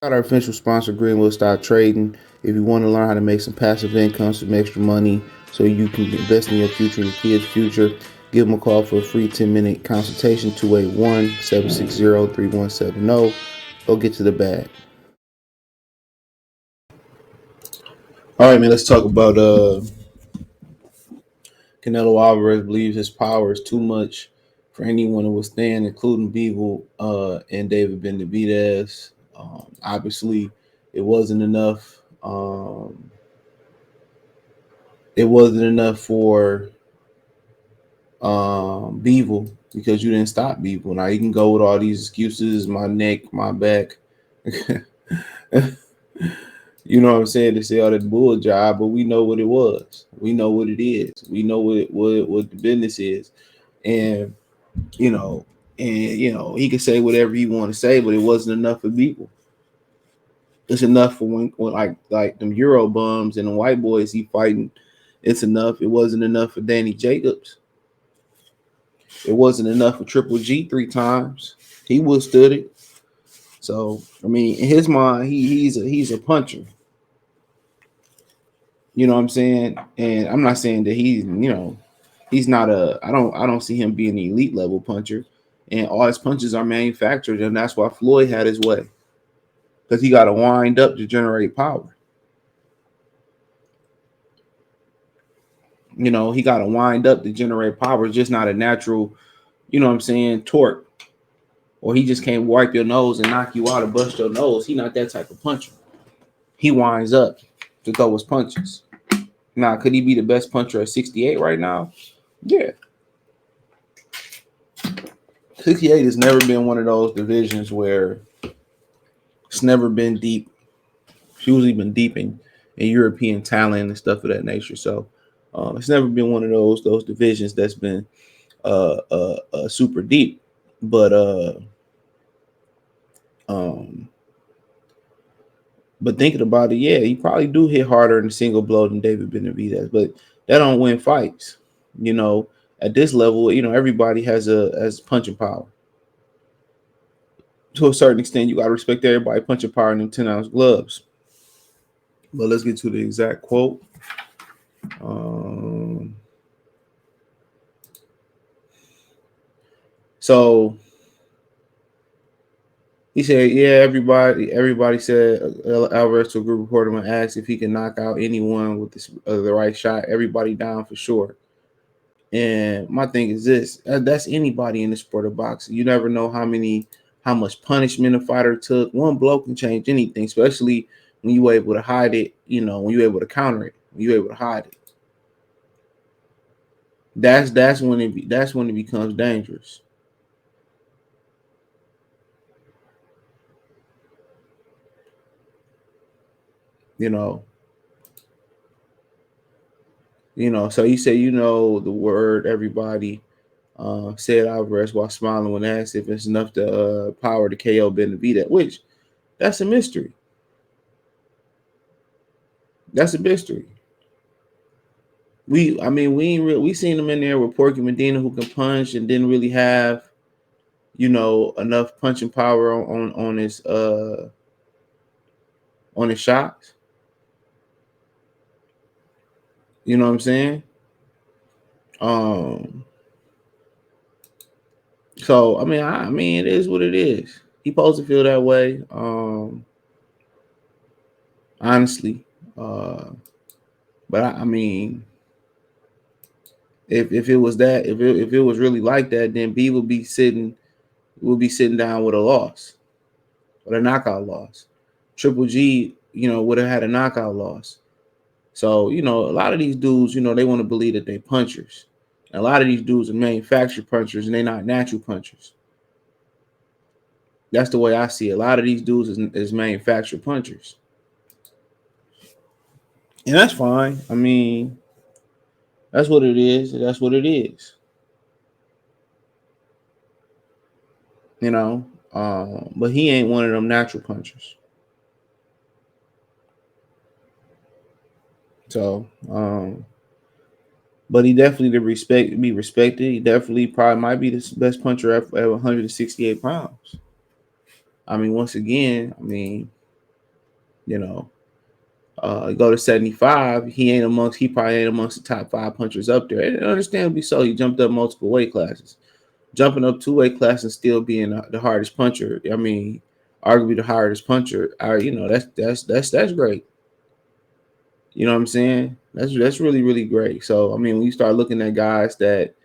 Got our official sponsor, Greenwood Stock Trading. If you want to learn how to make some passive income, some extra money, so you can invest in your future and your kids' future, give them a call for a free 10-minute consultation, 281-760-3170. Go get to the bag. All right, man, let's talk about Canelo Alvarez believes his power is too much for anyone to withstand, including Bivol and David Benavidez. Obviously, it wasn't enough. It wasn't enough for Bivol because you didn't stop Bivol. Now you can go with all these excuses, my neck, my back. You know what I'm saying? To say all that bull job, but we know what it was. We know what it is. We know what the business is, and you know, he could say whatever he want to say, but it wasn't enough for people. It's enough for when like them Euro bums and the white boys he fighting. It's enough. It wasn't enough for Danny Jacobs. It wasn't enough for Triple G 3 times. He withstood it. So I mean, in his mind, he's a puncher. You know what I'm saying? And I'm not saying that he's not I don't see him being an elite level puncher. And all his punches are manufactured, and that's why Floyd had his way. Because he got to wind up to generate power. He got to wind up to generate power. It's just not a natural, torque. Or he just can't wipe your nose and knock you out or bust your nose. He not that type of puncher. He winds up to throw his punches. Now, could he be the best puncher at 68 right now? Yeah. 68 has never been one of those divisions where it's never been deep. It's usually been deep in European talent and stuff of that nature. So it's never been one of those divisions that's been super deep. But thinking about it, yeah, he probably do hit harder in a single blow than David Benavidez, but that don't win fights. At this level, everybody has punching power. To a certain extent, you got to respect everybody punching power in them 10-ounce gloves. But let's get to the exact quote. So he said, "Yeah, everybody said Alvarez to a group reporter when asked if he can knock out anyone with the right shot. Everybody down for sure." And my thing is this: that's anybody in the sport of boxing. You never know how much punishment a fighter took. One blow can change anything, especially when you're able to hide it. When you're able to counter it, when you're able to hide it. That's when it becomes dangerous. So you say the word everybody said Alvarez while smiling when asked if it's enough to power to KO Benavidez, which that's a mystery. That's a mystery. We seen him in there with Porky Medina who can punch and didn't really have enough punching power on his shots. You know what I'm saying? So I mean, it is what it is. He supposed to feel that way. Honestly, but I mean, if it was that, if it was really like that, then B would be sitting down with a loss, with a knockout loss. Triple G, would have had a knockout loss. So a lot of these dudes, they want to believe that they punchers. And a lot of these dudes are manufactured punchers, and they're not natural punchers. That's the way I see it. A lot of these dudes is manufactured punchers. And that's fine. I mean, that's what it is. That's what it is. But he ain't one of them natural punchers. So, but he definitely be respected. He definitely probably might be the best puncher at 168 pounds. I mean, once again, You know, go to 75. He probably ain't amongst the top 5 punchers up there. And understandably so. He jumped up multiple weight classes. Jumping up 2 weight classes and still being the hardest puncher. I mean, arguably the hardest puncher. That's great. You know what I'm saying? That's really really great. So I mean, when you start looking at guys that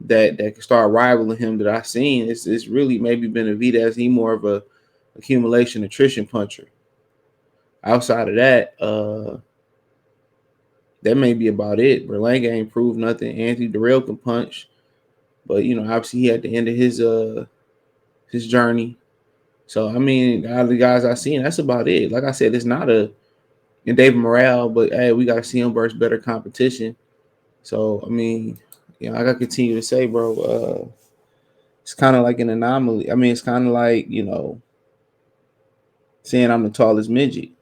can start rivaling him that I've seen, it's really maybe Benavidez. He more of a accumulation attrition puncher. Outside of that, that may be about it. Berlanga ain't proved nothing. Anthony Durrell can punch, but obviously he at the end of his journey. So I mean, out of the guys I've seen, that's about it. Like I said, it's not a and David Morale, but hey, we gotta see him versus better competition. So I mean, I gotta continue to say, bro, it's kind of like an anomaly. I mean, it's kind of like saying I'm the tallest midget.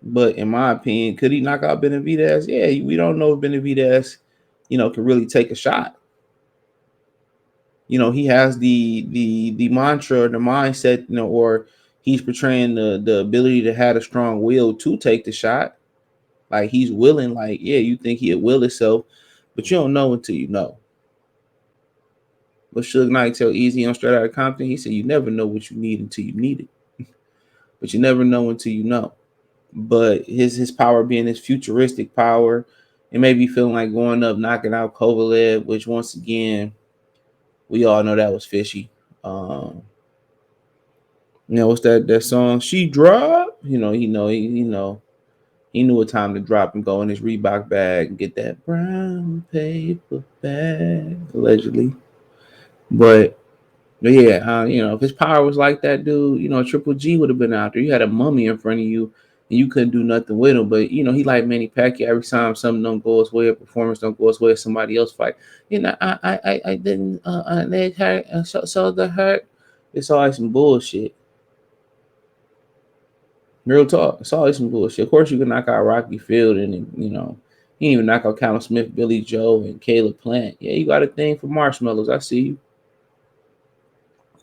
But in my opinion, could he knock out Benavidez? Yeah, we don't know if Benavidez, can really take a shot. He has the mantra, the mindset, or he's portraying the ability to have a strong will to take the shot. Like he's willing, like, yeah, you think he'll will himself, but you don't know until you know. But Suge Knight tell Easy on Straight Outta Compton, he said, you never know what you need until you need it. But you never know until you know. But his power being his futuristic power, it may be feeling like going up, knocking out Kovalev, which once again, we all know that was fishy. What's that song? She dropped. He knew what time to drop and go in his Reebok bag and get that brown paper bag, allegedly. But yeah, if his power was like that, dude, Triple G would have been out there. You had a mummy in front of you, and you couldn't do nothing with him. But he like Manny Pacquiao. Every time something don't go his way, a performance don't go his way, somebody else fight. I didn't. Leg hurt, shoulder hurt. It's always some bullshit. Real talk. It's always some bullshit. Of course, you can knock out Rocky Field, and he didn't even knock out Callum Smith, Billy Joe, and Caleb Plant. Yeah, you got a thing for marshmallows. I see you.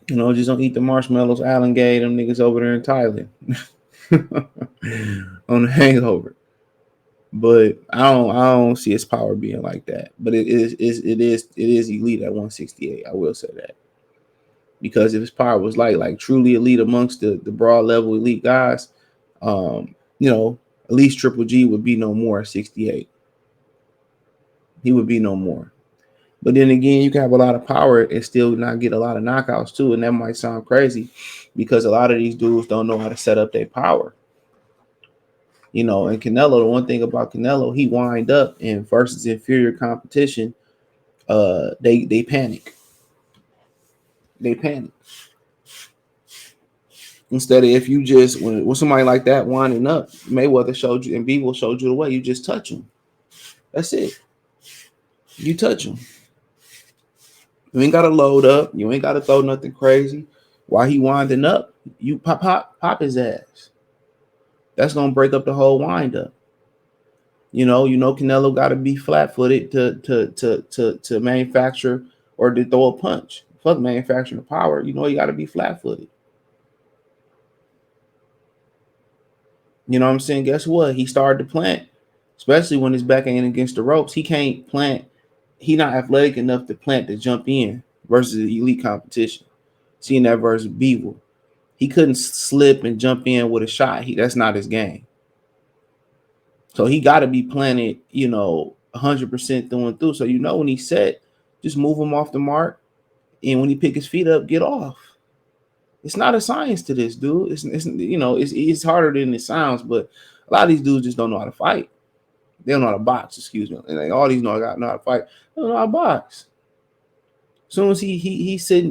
Just don't eat the marshmallows. Alan Gay, them niggas over there in Thailand on the hangover. But I don't see his power being like that. But it is elite at 168. I will say that. Because if his power was like truly elite amongst the broad level elite guys, at least Triple G would be no more at 68. He would be no more. But then again, you can have a lot of power and still not get a lot of knockouts too. And that might sound crazy because a lot of these dudes don't know how to set up their power. And Canelo, the one thing about Canelo, he wind up in versus inferior competition. They panic. They panic. Instead of if you just when somebody like that winding up, Mayweather showed you and Bivol showed you the way. You just touch them. That's it. You touch them. You ain't gotta load up. You ain't gotta throw nothing crazy. While he winding up, you pop his ass. That's gonna break up the whole wind up. Canelo gotta be flat footed to manufacture or to throw a punch. Fuck manufacturing the power. You gotta be flat footed. You know what I'm saying? Guess what? He started to plant, especially when his back ain't against the ropes. He can't plant. He not athletic enough to plant to jump in versus elite competition. Seeing that versus Bivol. He couldn't slip and jump in with a shot. That's not his game. So he got to be planted, 100% through and through. So when he's set, just move him off the mark, and when he pick his feet up, get off. It's not a science to this, dude. It's harder than it sounds, but a lot of these dudes just don't know how to fight. They don't know how to box. Excuse me. And all these know how to fight. They don't know how to box. As soon as he's sitting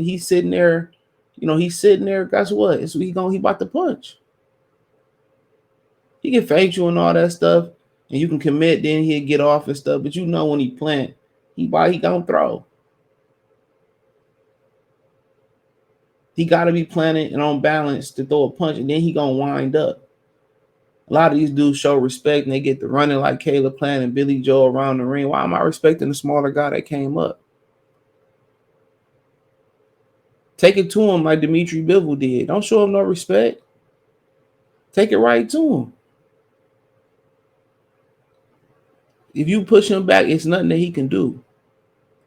there, he's sitting there. Guess what? He about to punch. He can fake you and all that stuff, and you can commit. Then he'll get off and stuff. But when he plant, he gonna throw. He got to be planted and on balance to throw a punch, and then he gonna wind up. A lot of these dudes show respect, and they get to running like Caleb Plant and Billy Joe around the ring. Why am I respecting the smaller guy that came up? Take it to him like Dimitri Bivol did. Don't show him no respect. Take it right to him. If you push him back, it's nothing that he can do.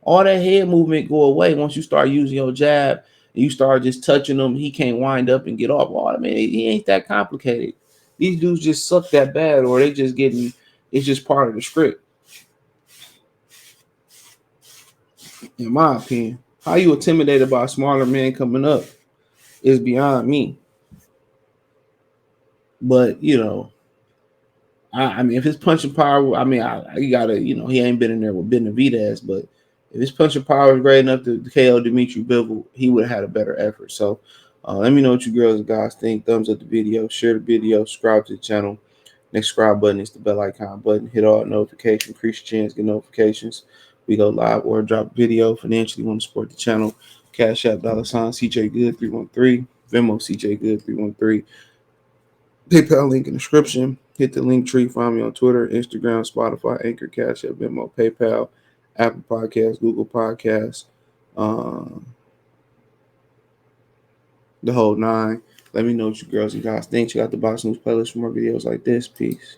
All that head movement go away once you start using your jab and you start just touching him. He can't wind up and get off. Oh, I mean, he ain't that complicated. These dudes just suck that bad, or they just getting. It's just part of the script, in my opinion. How you intimidated by a smaller man coming up is beyond me. But I mean, if his punching power, I mean, you gotta, he ain't been in there with Benavidez, but if his punching power is great enough to KO Dimitri Bivol, he would have had a better effort. So, let me know what you girls and guys think. Thumbs up the video, share the video, subscribe to the channel. Next subscribe button is the bell icon button. Hit all notifications, increase your chance, get notifications. We go live or drop video. Financially, want to support the channel. Cash App $ CJ Good 313, Venmo CJ Good 313. PayPal link in the description. Hit the link tree. Find me on Twitter, Instagram, Spotify, Anchor, Cash App, Venmo, PayPal, Apple Podcasts, Google Podcasts, the whole nine. Let me know what you girls and guys think. Check out the Box News playlist for more videos like this. Peace.